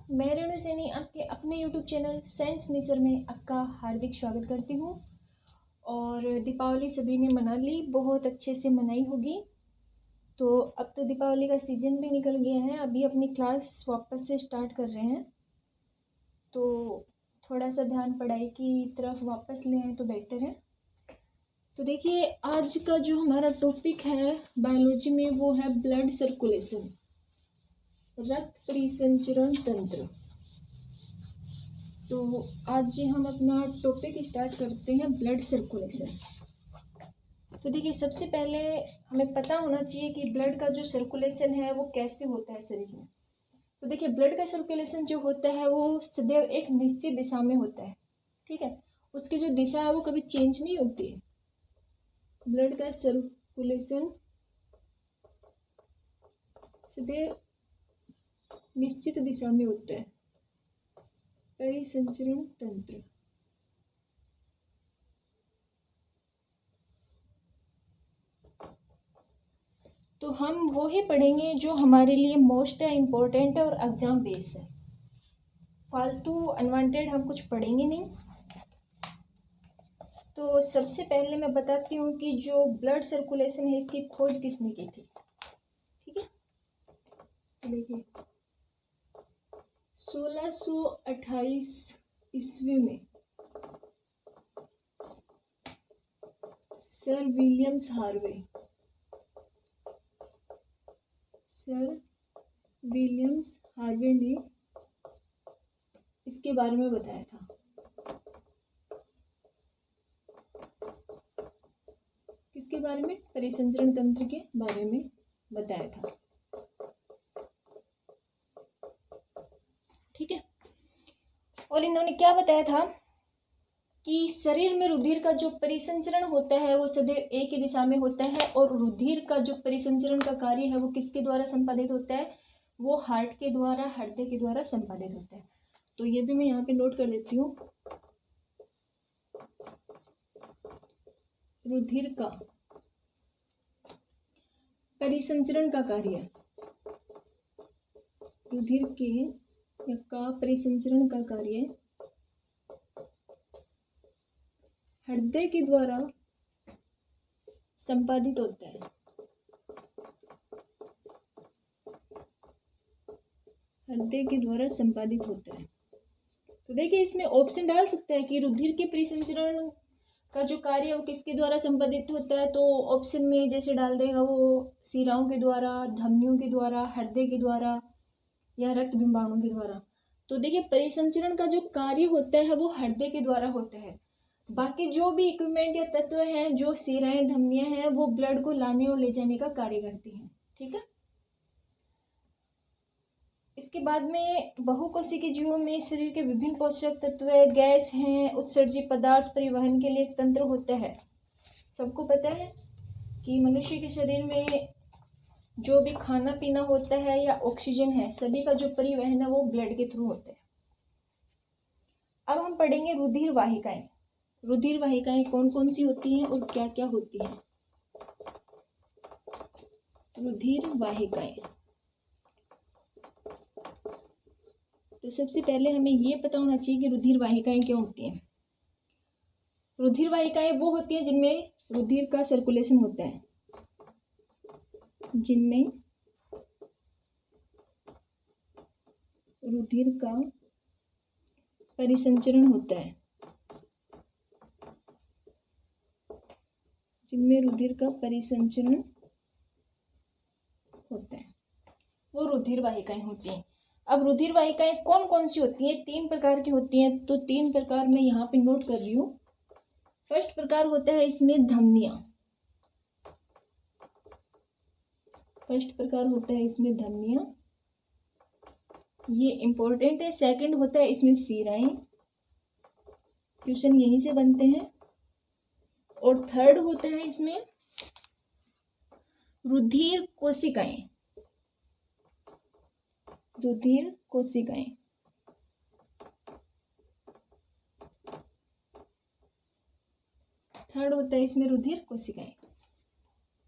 मैं रेणु सैनी आपके अपने यूट्यूब चैनल साइंस फिनिशर में आपका हार्दिक स्वागत करती हूँ। और दीपावली सभी ने मना ली, बहुत अच्छे से मनाई होगी। तो अब तो दीपावली का सीज़न भी निकल गया है, अभी अपनी क्लास वापस से स्टार्ट कर रहे हैं, तो थोड़ा सा ध्यान पढ़ाई की तरफ वापस ले आए तो बेटर है। तो देखिए, आज का जो हमारा टॉपिक है बायोलॉजी में वो है ब्लड सर्कुलेशन, रक्त परिसंचरण तंत्र। तो आज हम अपना टॉपिक स्टार्ट करते हैं ब्लड सर्कुलेशन। तो देखिए, सबसे पहले हमें पता होना चाहिए कि ब्लड का जो सर्कुलेशन है वो कैसे होता है शरीर में। तो देखिए, ब्लड का सर्कुलेशन जो होता है वो सदैव एक निश्चित दिशा में होता है, ठीक है। उसकी जो दिशा है वो कभी चेंज नहीं होती है। ब्लड का सर्कुलेशन सदैव निश्चित दिशा में होता है। परिसंचरण तंत्र, तो हम वो ही पढ़ेंगे जो हमारे लिए मोस्ट इम्पोर्टेंट है और एग्जाम बेस है। फालतू अनवांटेड हम कुछ पढ़ेंगे नहीं। तो सबसे पहले मैं बताती हूँ कि जो ब्लड सर्कुलेशन है इसकी खोज किसने की थी, ठीक है। तो देखिए, 1628 ईस्वी में सर विलियम्स हार्वे ने इसके बारे में बताया था। किसके बारे में? परिसंचरण तंत्र के बारे में बताया था, ठीक है। और इन्होंने क्या बताया था कि शरीर में रुधिर का जो परिसंचरण होता है वो सदैव एक ही दिशा में होता है, और रुधिर का जो परिसंचरण का कार्य है वो किसके द्वारा संपादित होता है? वो हार्ट के द्वारा, हृदय के द्वारा संपादित होता है। तो ये भी मैं यहाँ पे नोट कर देती हूँ। रुधिर का परिसंचरण का कार्य, रुधिर का परिसंचरण का कार्य हृदय के द्वारा संपादित होता है। हृदय के द्वारा संपादित होता है। तो देखिए, इसमें ऑप्शन डाल सकते हैं कि रुधिर के परिसंचरण का जो कार्य है वो किसके द्वारा संपादित होता है। तो ऑप्शन में जैसे डाल देगा वो शिराओं के द्वारा, धमनियों के द्वारा, हृदय के द्वारा या रक्त बिंबाणुओं के द्वारा। तो देखिए, परिसंचरण का जो कार्य होता है वो हृदय के द्वारा होता है। बाकी जो भी इक्विपमेंट या तत्व हैं, जो शिराएं, धमनियां हैं, वो ब्लड को लाने और ले जाने का कार्य करती हैं, ठीक है। इसके बाद में बहुकोशिकीय जीवों में शरीर के विभिन्न पोषक तत्व, गैस हैं, उत्सर्जित पदार्थ परिवहन के लिए एक तंत्र होता है। सबको पता है कि मनुष्य के शरीर में जो भी खाना पीना होता है या ऑक्सीजन है, सभी का जो परिवहन है वो ब्लड के थ्रू होता है। अब हम पढ़ेंगे रुधिर वाहिकाएं। रुधिर वाहिकाएं कौन कौन सी होती हैं और क्या क्या होती हैं। रुधिर वाहिकाएं, तो सबसे पहले हमें ये पता होना चाहिए कि रुधिर वाहिकाएं क्या होती हैं। रुधिर वाहिकाएं वो होती हैं जिनमें रुधिर का सर्कुलेशन होता है, जिनमें रुधिर का परिसंचरण होता है, जिनमें रुधिर का परिसंचरण होता है, वो रुधिर वाहिकाएं होती हैं। अब रुधिर वाहिकाएं कौन कौन सी होती हैं? 3 प्रकार की होती हैं। तो 3 प्रकार मैं यहाँ पे नोट कर रही हूँ। फर्स्ट प्रकार होता है इसमें धमनियां। फर्स्ट प्रकार होता है इसमें धमनियां, ये इंपॉर्टेंट है। सेकंड होता है इसमें शिराएं, क्वेश्चन यहीं से बनते हैं। और थर्ड होता है इसमें रुधिर कोशिकाएं। रुधिर कोशिकाएं, थर्ड होता है इसमें रुधिर कोशिकाएं।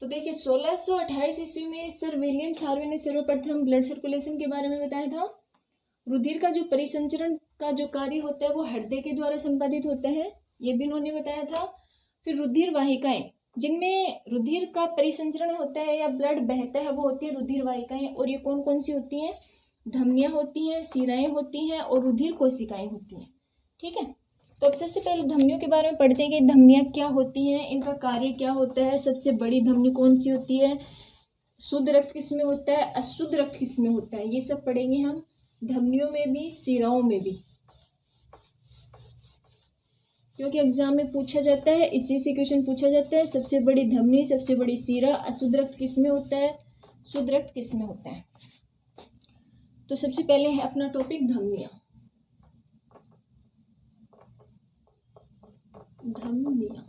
तो देखिए, 1628 ईस्वी में सर विलियम्स हार्वे ने सर्वप्रथम ब्लड सर्कुलेशन के बारे में बताया था। रुधिर का जो परिसंचरण का जो कार्य होता है वो हृदय के द्वारा संपादित होता है, ये भी उन्होंने बताया था। फिर रुधिर वाहिकाएं, जिनमें रुधिर का परिसंचरण होता है या ब्लड बहता है वो होती है रुधिर वाहिकाएं। और ये कौन कौन सी होती हैं? धमनियां होती हैं, शिराएं होती हैं और रुधिर कोशिकाएं होती हैं। ठीक है, तो अब सबसे पहले धमनियों के बारे में पढ़ते हैं कि धमनियां क्या होती हैं, इनका कार्य क्या होता है। सबसे बड़ी धमनी कौन सी होती है, शुद्ध रक्त किसमें होता है, अशुद्ध रक्त किसमें होता है, ये सब पढ़ेंगे हम, धमनियों में भी शिराओं में भी, क्योंकि एग्जाम में पूछा जाता है, इसी से क्वेश्चन पूछा जाता है। सबसे बड़ी धमनी, सबसे बड़ी शिरा, अशुद्ध रक्त किसमें होता है, शुद्ध रक्त किसमें होता है। तो सबसे पहले है अपना टॉपिक धमनियां। धमनियां,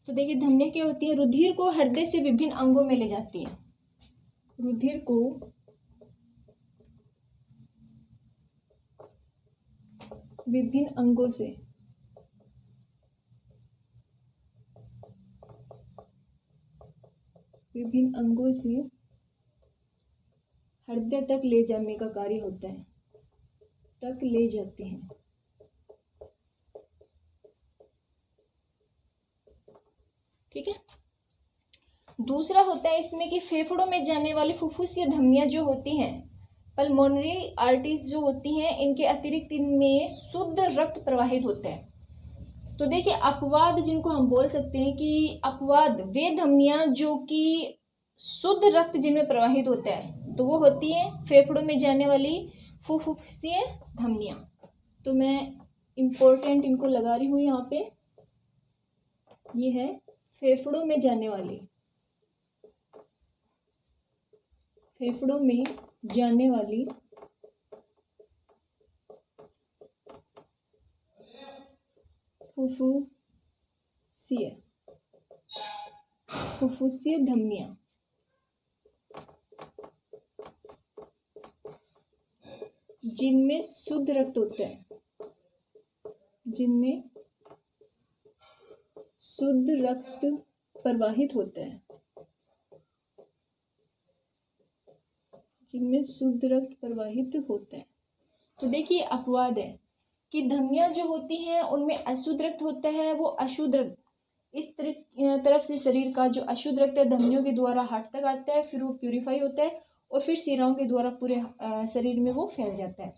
तो देखिए धमनियां क्या होती है, रुधिर को हृदय से विभिन्न अंगों में ले जाती है। रुधिर को विभिन्न अंगों से हृदय तक ले जाने का कार्य होता है, तक ले जाते हैं। ठीक है, दूसरा होता है इसमें कि फेफड़ों में जाने वाली फुफ्फुसीय धमनियां जो होती हैं, पल्मोनरी आर्टरीज जो होती हैं, इनके अतिरिक्त इनमें शुद्ध रक्त प्रवाहित होता है। तो देखिए अपवाद जिनको हम बोल सकते हैं कि अपवाद वे धमनियां जो कि शुद्ध रक्त जिनमें प्रवाहित होता है, तो वो होती है फेफड़ों में जाने वाली फुफ्फुसीय धमनियां। तो मैं इम्पोर्टेंट इनको लगा रही हूँ यहाँ पे, ये है फेफड़ों में जाने वाली, फेफड़ों में जाने वाली फुफ्फुसीय धमनियां, जिनमें शुद्ध रक्त होता है, जिनमें शुद्ध रक्त प्रवाहित होता है, जिनमें शुद्ध रक्त प्रवाहित होता है। तो देखिए अपवाद है कि धमनियां जो होती हैं उनमें अशुद्ध रक्त होता है, वो अशुद्ध रक्त इस तरफ से शरीर का जो अशुद्ध रक्त है धमनियों के द्वारा हार्ट तक आता है, फिर वो प्यूरिफाई होता है और फिर शिराओं के द्वारा पूरे शरीर में वो फैल जाता है।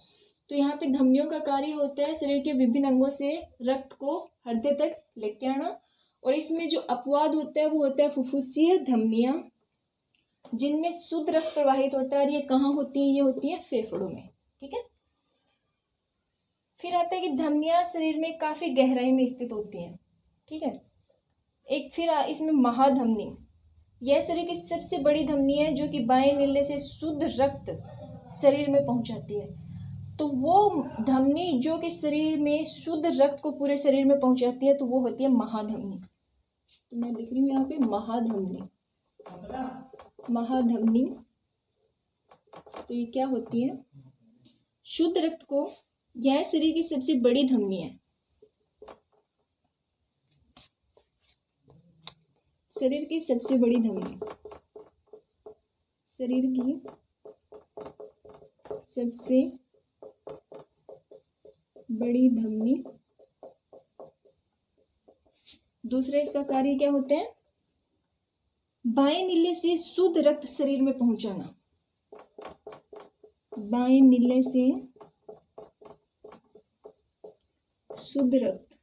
तो यहाँ पे धमनियों का कार्य होता है शरीर के विभिन्न अंगों से रक्त को हृदय तक लेके आना। और इसमें जो अपवाद होता है वो होता है फुफ्फुसीय धमनियां, जिनमें शुद्ध रक्त प्रवाहित होता है। और ये कहाँ होती है, ये होती है फेफड़ों में। ठीक है, फिर आता है कि धमनियां शरीर में काफी गहराई में स्थित होती हैं। ठीक है, एक फिर इसमें महाधमनी, यह शरीर की सबसे बड़ी धमनी है जो कि बाएं नीले से शुद्ध रक्त शरीर में पहुंचाती है। तो वो धमनी जो कि शरीर में शुद्ध रक्त को पूरे शरीर में पहुंचाती है, तो वो होती है महाधमनी। तो मैं लिख रही हूँ यहाँ पे महाधमनी। महाधमनी तो ये क्या होती है, शुद्ध रक्त को, यह शरीर की सबसे बड़ी धमनी है, शरीर की सबसे बड़ी धमनी, शरीर की सबसे बड़ी धमनी। दूसरा इसका कार्य क्या होता है, बाएं नीले से शुद्ध रक्त शरीर में पहुंचाना, बाएं नीले से शुद्ध रक्त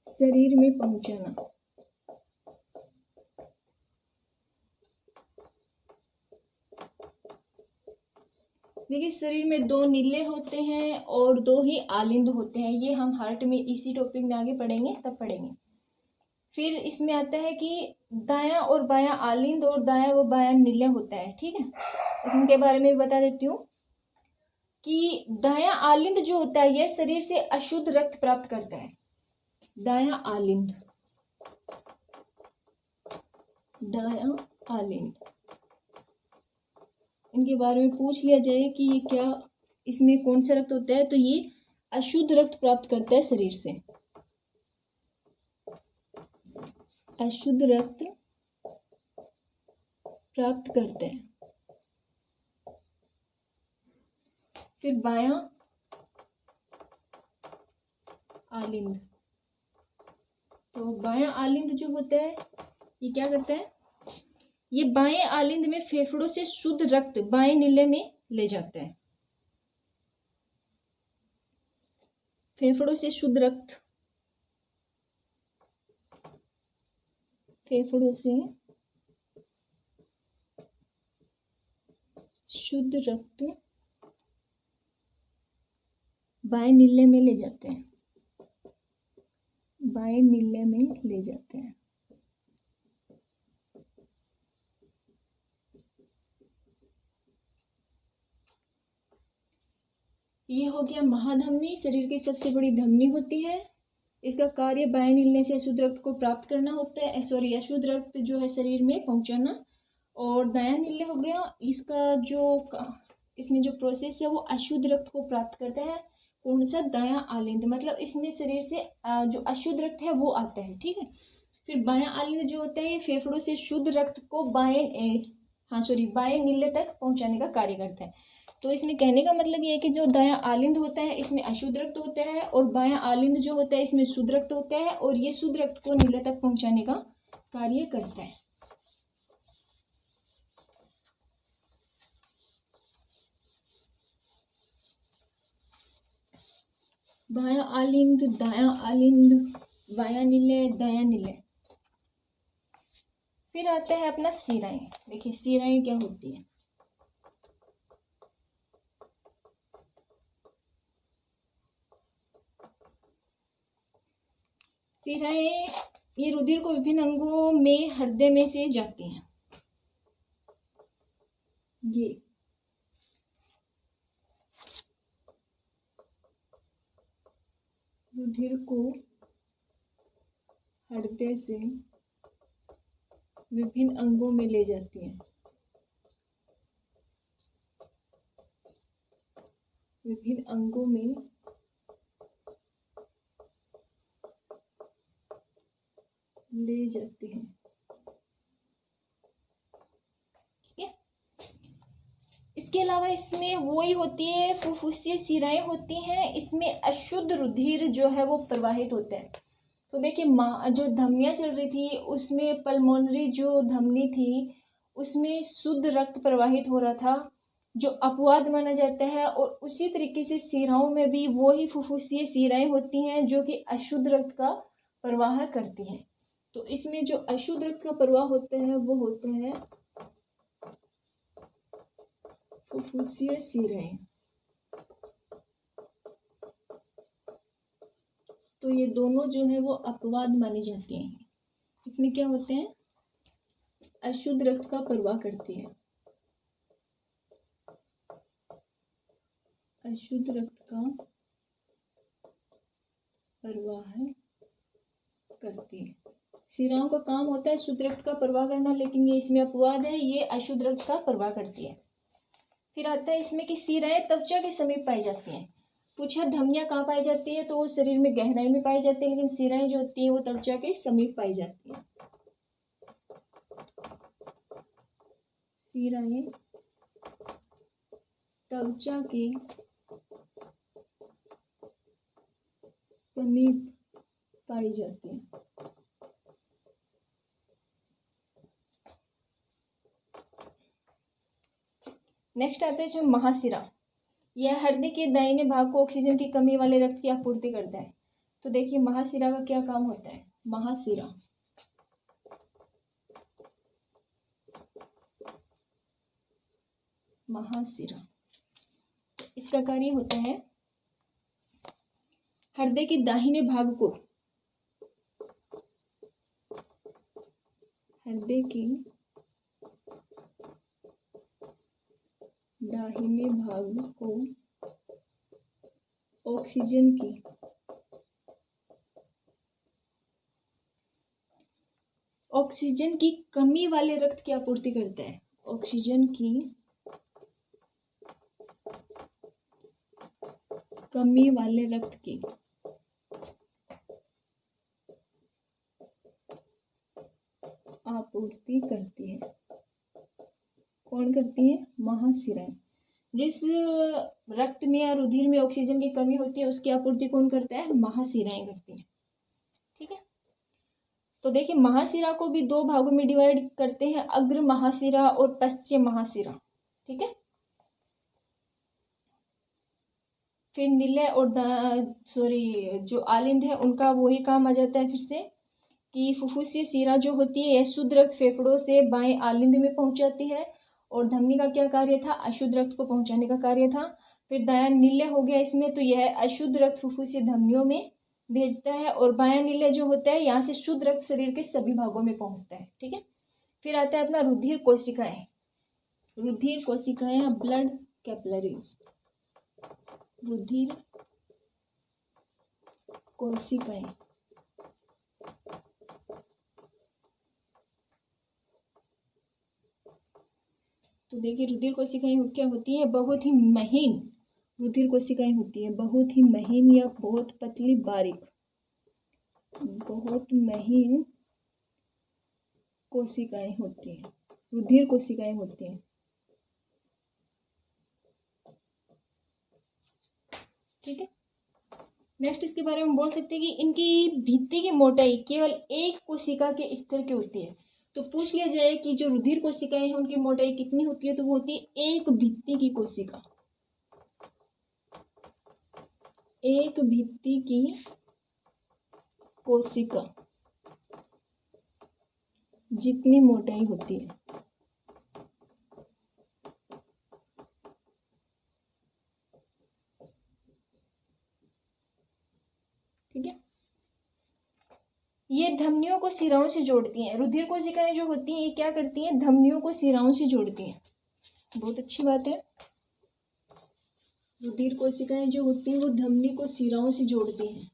शरीर में पहुंचाना। देखिए शरीर में दो नीले होते हैं और दो ही आलिंद होते हैं, ये हम हार्ट में इसी टॉपिक में आगे पढ़ेंगे, तब पढ़ेंगे। फिर इसमें आता है कि दायां और बायां आलिंद और दायां व बायां नीले होता है। ठीक है, इसके बारे में बता देती हूँ कि दायां आलिंद जो होता है यह शरीर से अशुद्ध रक्त प्राप्त करता है। दायां आलिंद, दायां आलिंद, इनके बारे में पूछ लिया जाए कि ये क्या, इसमें कौन सा रक्त होता है, तो ये अशुद्ध रक्त प्राप्त करता है शरीर से, अशुद्ध रक्त प्राप्त करते हैं। फिर बायां आलिंद, तो बायां आलिंद जो होता है ये क्या करता है, ये बाएं आलिंद में फेफड़ों से शुद्ध रक्त बाएं नीले में ले जाता है। फेफड़ों से शुद्ध रक्त, फेफड़ों से शुद्ध रक्त बाएं नीले में ले जाते हैं, बाएं नीले में ले जाते हैं। ये हो गया महाधमनी, शरीर की सबसे बड़ी धमनी होती है। इसका कार्य बाएं नीले से अशुद्ध रक्त को प्राप्त करना होता है, सॉरी अशुद्ध रक्त जो है शरीर में पहुंचाना। और दायां नीले हो गया, इसका जो इसमें जो प्रोसेस है वो अशुद्ध रक्त को प्राप्त करता है। कौन सा, दायां आलिंद, मतलब इसमें शरीर से जो अशुद्ध रक्त है वो आता है, ठीक है। फिर बायां आलिंद जो होता है ये फेफड़ों से शुद्ध रक्त को बाएं नीले तक पहुंचाने का कार्य करता है। तो इसमें कहने का मतलब ये है कि जो दायां आलिंद होता है इसमें अशुद्ध रक्त होता है, और बायां आलिंद जो होता है इसमें शुद्ध रक्त होता है, और ये शुद्ध रक्त को नीले तक पहुंचाने का कार्य करता है। बायां आलिंद, दायां आलिंद, बायां नीले, दायां नीले। फिर आता है अपना शिराएं। देखिए शिराएं क्या होती है। शिराएं ये रुधिर को विभिन्न अंगों में हृदय में से जाती हैं। ये रुधिर को हृदय से विभिन्न अंगों में ले जाती हैं, विभिन्न अंगों में ले जाती हैं, ठीक है। इसके अलावा इसमें वही होती है, फुफ्फुसीय शिराएं होती हैं, इसमें अशुद्ध रुधिर जो है वो प्रवाहित होता है। तो देखिए जो धमनियां चल रही थी उसमें पल्मोनरी जो धमनी थी उसमें शुद्ध रक्त प्रवाहित हो रहा था, जो अपवाद माना जाता है। और उसी तरीके से शिराओं में भी वही फुफ्फुसीय शिराएं होती हैं जो कि अशुद्ध रक्त का प्रवाह करती हैं। तो इसमें जो अशुद्ध रक्त का प्रवाह होता है वो होता है फुफ्फुसीय शिराएं। तो ये दोनों जो है वो अपवाद मानी जाती हैं। इसमें क्या होते हैं, अशुद्ध रक्त का प्रवाह करती है, अशुद्ध रक्त का प्रवाह करती है। शिराओं का काम होता है शुद्ध रक्त का प्रवाह करना, लेकिन ये इसमें अपवाद है, ये अशुद्ध रक्त का प्रवाह करती है। फिर आता है इसमें कि शिराएं त्वचा के समीप पाई जाती हैं। पूछा धमनियां कहाँ पाई जाती है, तो वो शरीर में गहराई में पाई जाती है, लेकिन शिराएं जो होती हैं वो त्वचा के समीप पाई जाती है। शिराएं त्वचा के समीप पाई जाती है। नेक्स्ट आता है इसमें महाशिरा। यह हृदय के दाहिने भाग को ऑक्सीजन की कमी वाले रक्त की आपूर्ति करता है। तो देखिए महाशिरा का क्या काम होता है। महाशिरा महाशिरा इसका कार्य होता है हृदय के दाहिने भाग को, हृदय के दाहिने भाग को ऑक्सीजन की कमी वाले रक्त की आपूर्ति करता है। ऑक्सीजन की कमी वाले रक्त की आपूर्ति करती है। कौन करती हैं? महाशिराएं। जिस रक्त में या रुधिर में ऑक्सीजन की कमी होती है उसकी आपूर्ति कौन करता है? महाशिराएं करती हैं। ठीक है, तो देखिए महाशिरा को भी दो भागों में डिवाइड करते हैं, अग्र महाशिरा और पश्चिम महाशिरा। ठीक है, फिर निलय और जो आलिंद है उनका वही काम आ जाता है फिर से कि फुफ्फुसीय शिरा जो होती है यह शुद्ध रक्त फेफड़ों से बाएं आलिंद में पहुंचाती है, और धमनी का क्या कार्य था? अशुद्ध रक्त को पहुंचाने का कार्य था। फिर दायां निलय हो गया इसमें, तो यह अशुद्ध रक्त फुफ्फुसीय धमनियों में भेजता है, और बायां निलय जो होता है यहाँ से शुद्ध रक्त शरीर के सभी भागों में पहुंचता है। ठीक है, फिर आता है अपना रुधिर कोशिकाएं। रुधिर कोशिकाएं, ब्लड कैपिलरीज, रुधिर कोशिकाएं। तो देखिए रुधिर कोशिकाएं क्या होती है? बहुत ही महीन रुधिर कोशिकाएं होती है, बहुत ही महीन या बहुत पतली बारीक, बहुत महीन कोशिकाएं होती हैं, रुधिर कोशिकाएं होती हैं। ठीक है, नेक्स्ट इसके बारे में बोल सकते हैं कि इनकी भित्ति की मोटाई केवल एक कोशिका के स्तर की होती है। तो पूछ लिया जाए कि जो रुधिर कोशिकाएं हैं उनकी मोटाई कितनी होती है, तो वो होती है एक भित्ति की कोशिका, एक भित्ति की कोशिका जितनी मोटाई होती है। ठीक है, ये धमनियों को शिराओं से जोड़ती हैं। रुधिर कोशिकाएं जो होती हैं ये क्या करती हैं? धमनियों को शिराओं से जोड़ती हैं। बहुत अच्छी बात है, रुधिर कोशिकाएं जो होती हैं वो धमनी को शिराओं से जोड़ती हैं।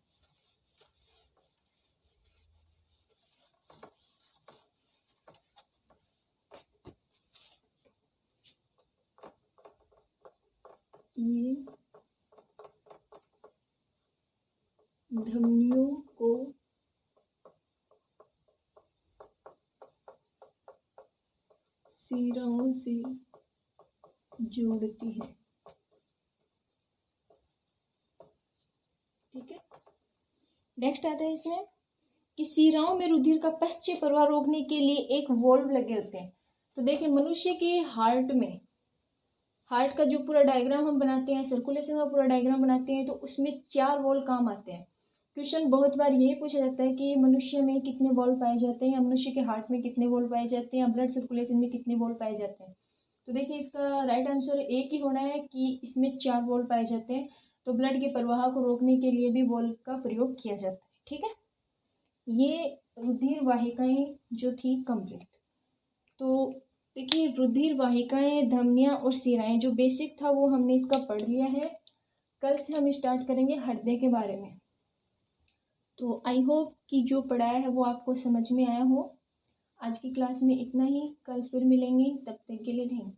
ये धमनियों को शिराओं से जोड़ती है। ठीक है, नेक्स्ट आता है इसमें कि शिराओं में रुधिर का पश्च प्रवाह रोकने के लिए एक वॉल्व लगे होते हैं। तो देखिए मनुष्य के हार्ट में, हार्ट का जो पूरा डायग्राम हम बनाते हैं, सर्कुलेशन का पूरा डायग्राम बनाते हैं, तो उसमें 4 वॉल्व काम आते हैं। क्वेश्चन बहुत बार यही पूछा जाता है कि मनुष्य में कितने वॉल्व पाए जाते हैं, मनुष्य के हार्ट में कितने वॉल्व पाए जाते हैं, ब्लड सर्कुलेशन में कितने वॉल्व पाए जाते हैं। तो देखिए इसका राइट आंसर एक ही होना है कि इसमें 4 वॉल्व पाए जाते हैं। तो ब्लड के प्रवाह को रोकने के लिए भी वॉल्व का प्रयोग किया जाता है। ठीक है, ये रुधिर वाहिकाएं जो थी कंप्लीट। तो देखिए रुधिर वाहिकाएं, धमनियां और शिराएं जो बेसिक था वो हमने इसका पढ़ लिया है। कल से हम स्टार्ट करेंगे हृदय के बारे में। तो आई होप कि जो पढ़ाया है वो आपको समझ में आया हो। आज की क्लास में इतना ही, कल फिर मिलेंगे, तब तक के लिए थैंक यू।